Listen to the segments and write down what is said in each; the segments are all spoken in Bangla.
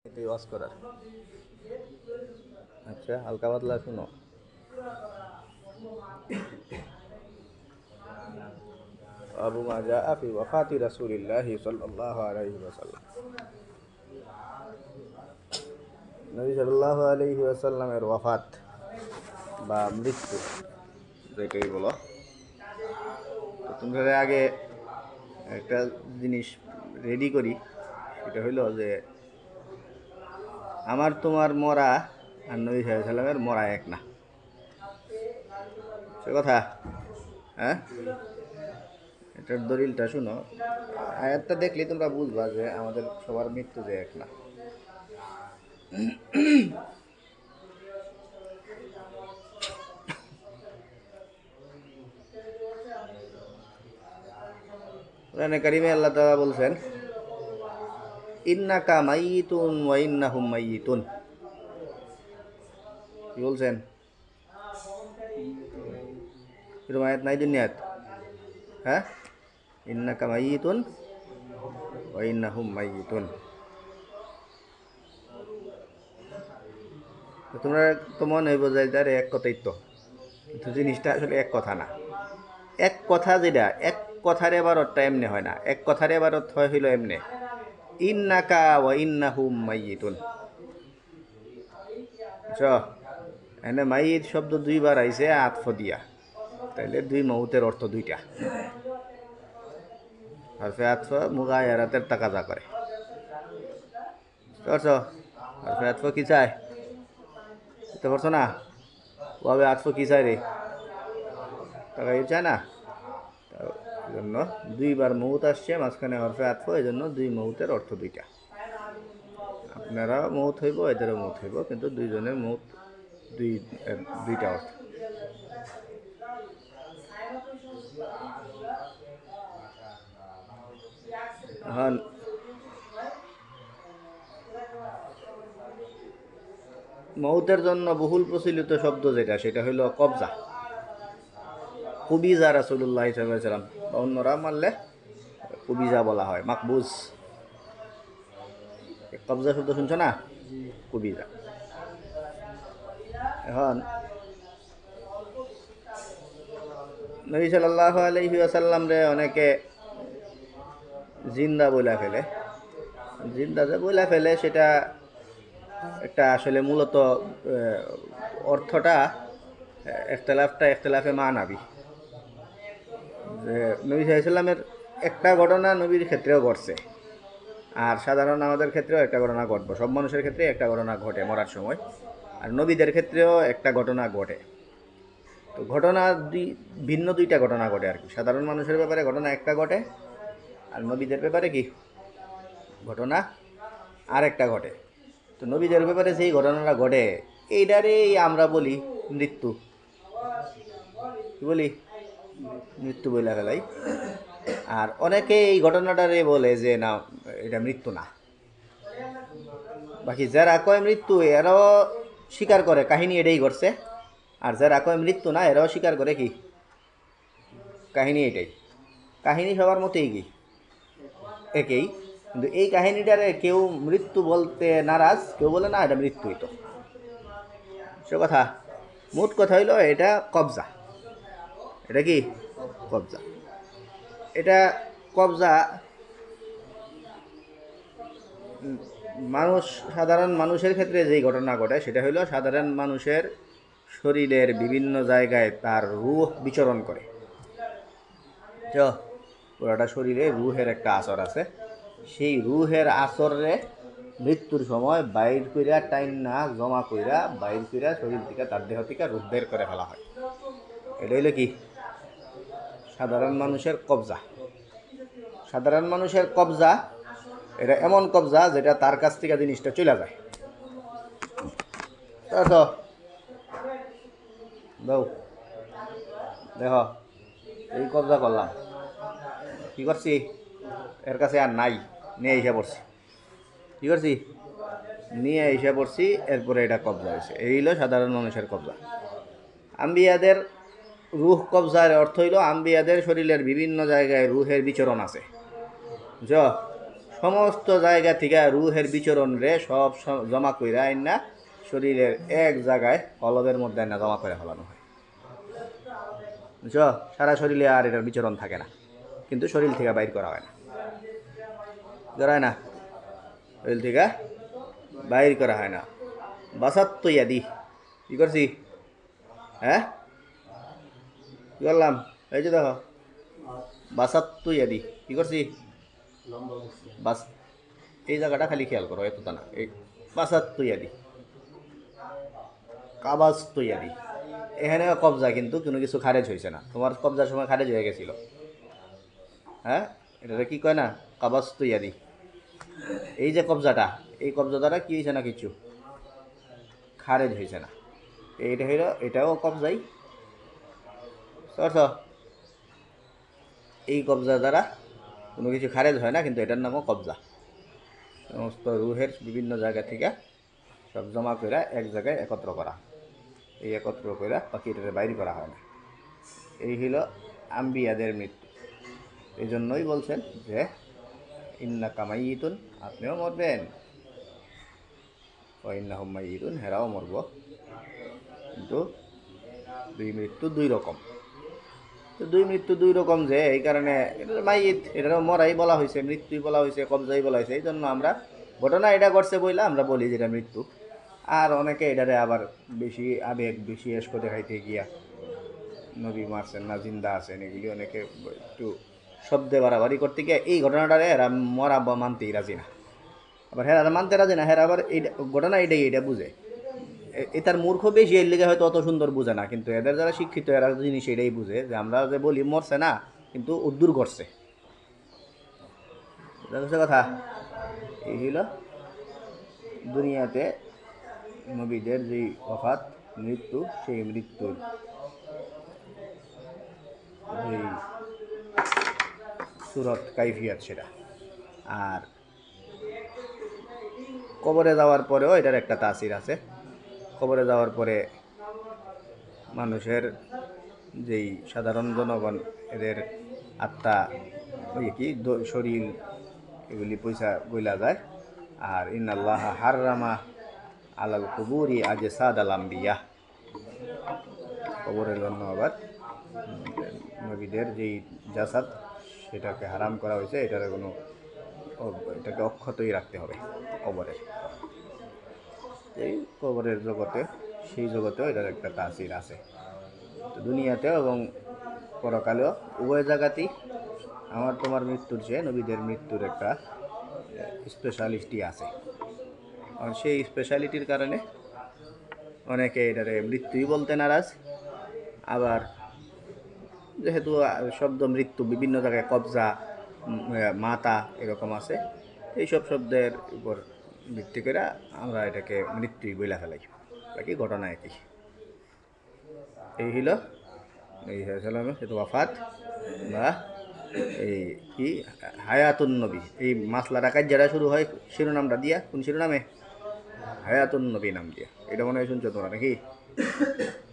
এটাই ওয়াজ করার। আচ্ছা, হালকা পাতলা শুনো। আবু মা জাআ ফি ওয়াফাতি রাসূলিল্লাহি সাল্লাল্লাহু আলাইহি ওয়াসাল্লাম। নবী সাল্লাল্লাহু আলাইহি ওয়াসাল্লামের ওয়াফাত বা মৃত্যু, যেটাই বলো। তো তোমাদের আগে একটা জিনিস রেডি করি, সেটা হইলো যে আমার তোমার মরা আর নবী সাল্লাল্লাহু আলাইহি ওয়াসাল্লামের মরা এক না, সে কথা। হ্যাঁ, এটার দলিলটা শুনো। আয়াতটা দেখলেই তোমরা বুঝবা যে আমাদের সবার মৃত্যু যে এক না। কোরআনে কারিমে আল্লাহ তাআলা বলছেন, ইন্নাকা মাইয়িতুন ওয়া ইন্নাহুম মাইয়িতুন। কি বলছেন? এরকম আয়াত নাই দুনিয়াত? হ্যাঁ, ইন্নাকা মাইয়িতুন ওয়া ইন্নাহুম মাইয়িতুন। তো তোমরা তো মনে হইব যে তার এক কথাই তো, কিন্তু জিনিসটা আসলে এক কথা না। এক কথা যেটা, এক কথার এবারতটা এমনি হয় না। এক কথার এবারত হয় হইল এমনি, ইন্নাকা ওয়া ইন্নাহুম মাইয়িতুন। বুঝছো? এনে মাইয়িত শব্দ দুইবার আইছে আতফ দিয়া, তাইলে দুই মৌতের অর্থ দুইটা। হরফে আতফ মুগায়ারাতের তাকাজা করে। বুঝতে পারছো? হরফে আতফ কি চায়? বুঝতে পারছো না? ওভাবে আতফ কি চায় রে? তাকাই চায় না। এই জন্য দুইবার মৌত আসছে মাঝখানে হরফে আতফ, এই জন্য দুই মৌতের অর্থ দুইটা। আপনারা মৌত হইব, এদেরও মৌত হইব, কিন্তু দুইজনের মৌত দুই দুইটা অর্থ। এখন মৌতের জন্য বহুল প্রচলিত শব্দ যেটা, সেটা হইল কবজা। কুবিজা রাসূলুল্লাহ সাল্লাল্লাহু আলাইহি ওয়াসাল্লাম, বা অন্যরা মানলে কুবিজা বলা হয়, মাকবুজ। কবজা শব্দ শুনছো না? কুবিজা। এখন নবী সাল্লাল্লাহু আলাইহি ওয়াসাল্লাম রে অনেকে জিন্দা বইলা ফেলে। জিন্দা যে বইলা ফেলে, সেটা একটা আসলে মূলত অর্থটা একতলাফে মানাবি। যে নবী সাল্লামের একটা ঘটনা নবীর ক্ষেত্রেও ঘটছে, আর সাধারণ আমাদের ক্ষেত্রেও একটা ঘটনা ঘটবো। সব মানুষের ক্ষেত্রে একটা ঘটনা ঘটে মরার সময়, আর নবীদের ক্ষেত্রেও একটা ঘটনা ঘটে। তো ঘটনা ভিন্ন দুইটা ঘটনা ঘটে আর কি। সাধারণ মানুষের ব্যাপারে ঘটনা একটা ঘটে, আর নবীদের ব্যাপারে কি ঘটনা আর একটা ঘটে। তো নবীদের ব্যাপারে যেই ঘটনাটা ঘটে, এইটারেই আমরা বলি মৃত্যু। কি বলি? মৃত্যু বইলা ফেলাই। আর অনেকে এই ঘটনাটারে বলে যে না, এটা মৃত্যু না। বাকি যারা কয় মৃত্যু, এরাও স্বীকার করে কাহিনী এটাই ঘটছে। আর যারা কয় মৃত্যু না, এরাও স্বীকার করে কি কাহিনী এটাই। কাহিনী সবার মতেই কি একই, কিন্তু এই কাহিনীটারে কেউ মৃত্যু বলতে নারাজ, কেউ বলে না এটা মৃত্যুই তো। সে কথা। মোট কথা হইল এটা কবজা। এটা কি কবজা? এটা কবজা। মানুষ, সাধারণ মানুষের ক্ষেত্রে যেই ঘটনা ঘটে, সেটা হইল সাধারণ মানুষের শরীরের বিভিন্ন জায়গায় তার রূহ বিচরণ করে। পুরাটা শরীরে রুহের একটা আসর আছে। সেই রুহের আসরে মৃত্যুর সময় বাইর কইরা টাইম না জমা কইরা বাইর কইরা শরীর থেকে, তার দেহ থেকে রূহ বের করে ফেলা হয়। এটা হইলো কি সাধারণ মানুষের কবজা। সাধারণ মানুষের কবজা, এটা এমন কবজা যেটা তার কাছ থেকে জিনিসটা চলে যায়। দেখো, দেখো, এই কবজা করলাম, কি করছি, এর কাছে আর নাই, নিয়ে এসে পড়ছি। কি করছি? নিয়ে এসে পড়ছি, এরপরে এটা কবজা হয়েছে। এই হইল সাধারণ মানুষের কবজা। আম্বিয়াদের রুহ কবজার অর্থ হইল আম্বিয়াদের শরীরের বিভিন্ন জায়গায় রুহের বিচরণ আছে। বুঝ? সমস্ত জায়গা থেকে রুহের বিচরণ রে সব জমা কইরা আইনা শরীরের এক জায়গায় কলবের মধ্যে আইনা জমা করে ফেলানো হয়, বুঝছো? সারা শরীরে আর এটার বিচরণ থাকে না, কিন্তু শরীর থেকে বাইর করা হয় না, করা হয় না, শরীর থেকে বাইর করা হয় না। বাসাত তো ইয়াদি কি করছি, হ্যাঁ কি করলাম, এই যে দেখো বাসাত তো ইয়াদি কি করছি, বাস এই জায়গাটা খালি খেয়াল করো, এতটা না, এই বাসাত তো ইয়াদি, কাবাজ তো ইয়াদি, এখানে কবজা, কিন্তু কোনো কিছু খারেজ হয়েছে না, তোমার কবজার সময় খারেজ হয়ে গেছিল, হ্যাঁ এটা কি কয় না, কাবাজ তো ইয়াদি। এই যে কবজাটা, এই কবজা দ্বারা কি হয়েছে না, কিছু খারেজ হয়েছে না, এইটা হইল, এটাও কবজাই, বুঝতে, এই কবজা দ্বারা কোনো কিছু খারেজ হয় না, কিন্তু এটার নামও কবজা। সমস্ত রুহের বিভিন্ন জায়গা থেকে সব জমা করে এক জায়গায় একত্র করা, এই একত্র করে বাকি এটাকে বাইর করা হয় না। এই হইল আম্বিয়াদের মৃত্যু। এই জন্যই বলছেন যে ইন্না কামাইতুন, আপনিও মরবেন, ও ইন্না হুম্মাইতুন, হেরাও মরব, কিন্তু দুই মৃত্যু দুই রকম। তো দুই মৃত্যু দুই রকম, যে এই কারণে এটা মাইত, এটারও মরাই বলা হয়েছে, মৃত্যুই বলা হয়েছে, কবজাই বলা হয়েছে, এই জন্য আমরা ঘটনা এটা ঘটছে বইলা আমরা বলি যেটা মৃত্যু। আর অনেকে এটারে আবার বেশি আবেগ, বেশি এসকো দেখাইতে গিয়া নবী মারছেন না জিন্দা আছেন, এগুলি অনেকে একটু শব্দে বাড়াবাড়ি করতে গিয়ে এই ঘটনাটারে এরা মরা মানতেই রাজি না, আবার হ্যাঁ মানতে রাজি না, হ্যাঁ আবার এই ঘটনা এটাই, এটা বুঝে, এটার মূর্খ বেশি, এর লিগে হয়তো অত সুন্দর বুঝে না, কিন্তু এদের যারা শিক্ষিত এরা জিনিস এটাই বুঝে, যে আমরা যে বলি মরছে না, কিন্তু উদ্দূর করছে, বুঝা কথা। এই হইল দুনিয়াতে নবীদের যে ওফাত, মৃত্যু, সেই মৃত্যুর যেই সুরত কাইফিয়াত সেটা। আর কবরে যাওয়ার পরেও এটার একটা তাসির আছে। কবরে যাওয়ার পরে মানুষের যেই সাধারণ জনগণ, এদের আত্মা, ওই কি শরীর, এগুলি পয়সা গইলা যায়। আর ইন্নাল্লাহ হাররামা আলাল কুবুরি আজসাদ আল আম্বিয়া, কবরের জন্য আবার নবীদের যেই জাসাদ, সেটাকে হারাম করা হয়েছে, এটাকে অক্ষতই রাখতে হবে কবরের। এই কবরের জগতে, সেই জগতেও এটার একটা তাসির আছে, তো দুনিয়াতেও এবং পরকালেও উভয় জায়গাতেই আমার তোমার মৃত্যুর চেয়ে নবীদের মৃত্যুর একটা স্পেশালিটি আছে। আর সেই স্পেশালিটির কারণে অনেকে এটারে মৃত্যুই বলতে নারাজ। আবার যেহেতু শব্দ মৃত্যু বিভিন্ন জায়গায় কবজা, মাতা এরকম আছে, এইসব শব্দের উপর ভিত্তি করে আমরা এটাকে মৃত্যুই বইলা ফেলাই, বাকি ঘটনা একই। এই হইল এই সালামে সেতু ওয়াফাত বা এই কি হায়াতুন নবী, এই মাসলাটা কাজ যারা শুরু হয় শিরোনামটা দিয়া, কোন শিরোনামে, হায়াতুন নবী নাম দিয়া, এটা মনে হয় শুনছো তোমরা নাকি,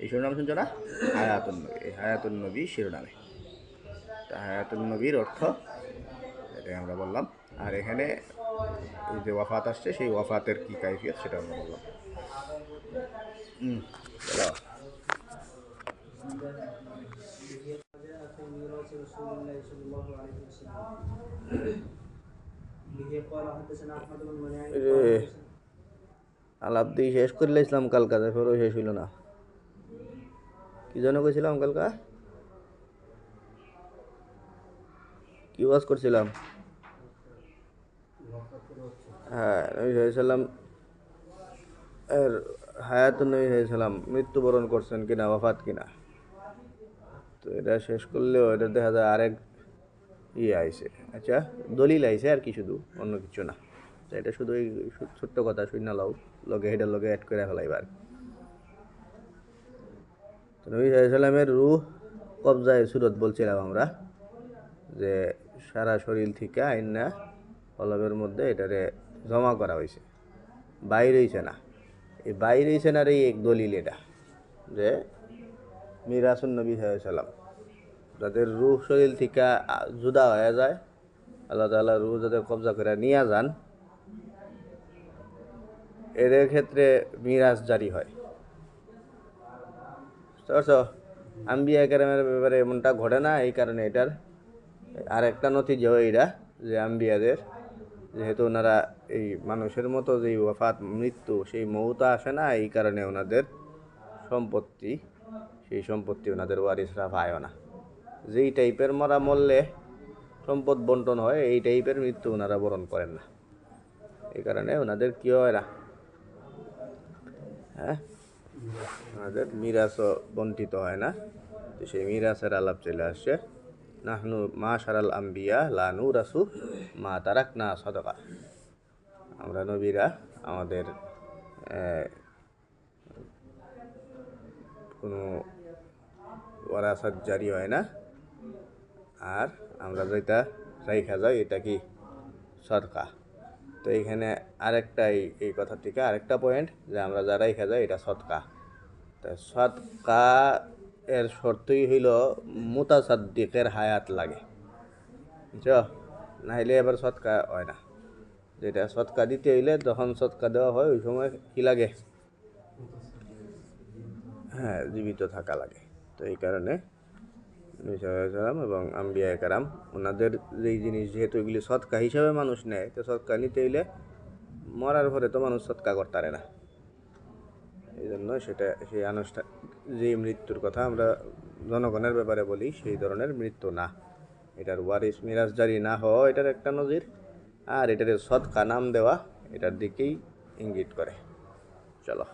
এই শিরোনাম শুনছো না, হায়াতুন নবী, এই হায়াতুন নবী শিরোনামে, হায়াতুন নবীর অর্থ এটাই আমরা বললাম। আর এখানে এই যে ওয়াফাত আসছে, সেই ওয়াফাতের কি কাইফিয়ত সেটা আমরা বললাম। চলো। আলাপ দিয়ে শেষ করে লাইছিলাম কালকা, তারপরেও শেষ হইল না, কি জন্য কইছিলাম কালকা, কি ওয়াজ করছিলাম, হ্যাঁ নবী সাল্লাম এর হায়াতুন নবী সাল্লাম মৃত্যুবরণ করছেন কিনা, ওয়াফাত কিনা, তো এটা শেষ করলেও এটা দেখা যায় আরেক আইছে, আচ্ছা দলিল আইছে আর কি, শুধু অন্য কিছু না, তো এটা শুধু এই ছোট্ট কথা শুনে লাও, লগে হেডার লগে অ্যাড করে ফেলাইবার। তো নবী সাল্লামের রূহ কবজায় সুরত বলছিলাম আমরা, যে সারা শরীর থেকে আইনা কলবের মধ্যে এটারে জমা করা হয়েছে, বাইর হয়েছে না, এই বাইর হয়েছে না এই এক দলিল এটা, যে মিরাসুন নবী সাল্লাম, যাদের রূহ শরীর থেকে জুদা হয়ে যায়, আল্লাহ তাআলা রূহ যাদের কবজা করে নিয়ে যান, এদের ক্ষেত্রে মিরাজ জারি হয়। বুঝতে পারছো? আম্বিয়া কেরামের ব্যাপারে এমনটা ঘটে না, এই কারণে এটার আর একটা নতিজাও এইটা যে আম্বিয়াদের যেহেতু ওনারা এই মানুষের মতো যেই ওয়াফাত মৃত্যু সেই মৌত আসে না, এই কারণে ওনাদের সম্পত্তি সেই সম্পত্তি ওনাদের ওয়ারিসরা পায়ও না। যেই টাইপের মরা মরলে সম্পদ বন্টন হয়, এই টাইপের মৃত্যু ওনারা বরণ করেন না, এই কারণে ওনাদের কী হয় না, হ্যাঁ, ওনাদের মিরাজও বন্টিত হয় না। তো সেই মিরাজের আলাপ চলে আসছে, নাহনু মাশারাল আম্বিয়া লা নুরাসু মা তারাকনা সাদাকা। আমরা নবীরা আমাদের কোনো ওয়ারাসাত জারি হয় না, আর আমরা যেটা রাইখা যাই এটা কি সদকা। তো এইখানে আরেকটা এই কথা থেকে আরেকটা পয়েন্ট যে আমরা যা রাইখা যাই এটা সদকা। তা সদকা এর শর্তই হইল মুতাসাদ্দিকের হায়াত লাগে, বুঝছো? নাহলে এবার সদকা হয় না। যেটা সদকা দিতে হইলে যখন সদকা দেওয়া হয় ওই সময় কী লাগে, হ্যাঁ, জীবিত থাকা লাগে। তো এই কারণে নবী সাল্লাল্লাহু আলাইহি ওয়াসাল্লাম এবং আম্বিয়া কেরাম ওনাদের যেই জিনিস যেহেতু এগুলি সদকা হিসাবে মানুষ নেয়, তো সদকা নিতে হইলে মরার পরে তো মানুষ সদকা করতে পারে না। এই জন্য সেটা সেই আনুষ্ঠান যে মৃত্যুর কথা আমরা জনগণের ব্যাপারে বলি সেই ধরনের মৃত্যু না। এটার ওয়ারিস মিরাজ জারি না হওয়া এটার একটা নজির, আর এটার সদকা নাম দেওয়া এটার দিকেই ইঙ্গিত করে। চলো।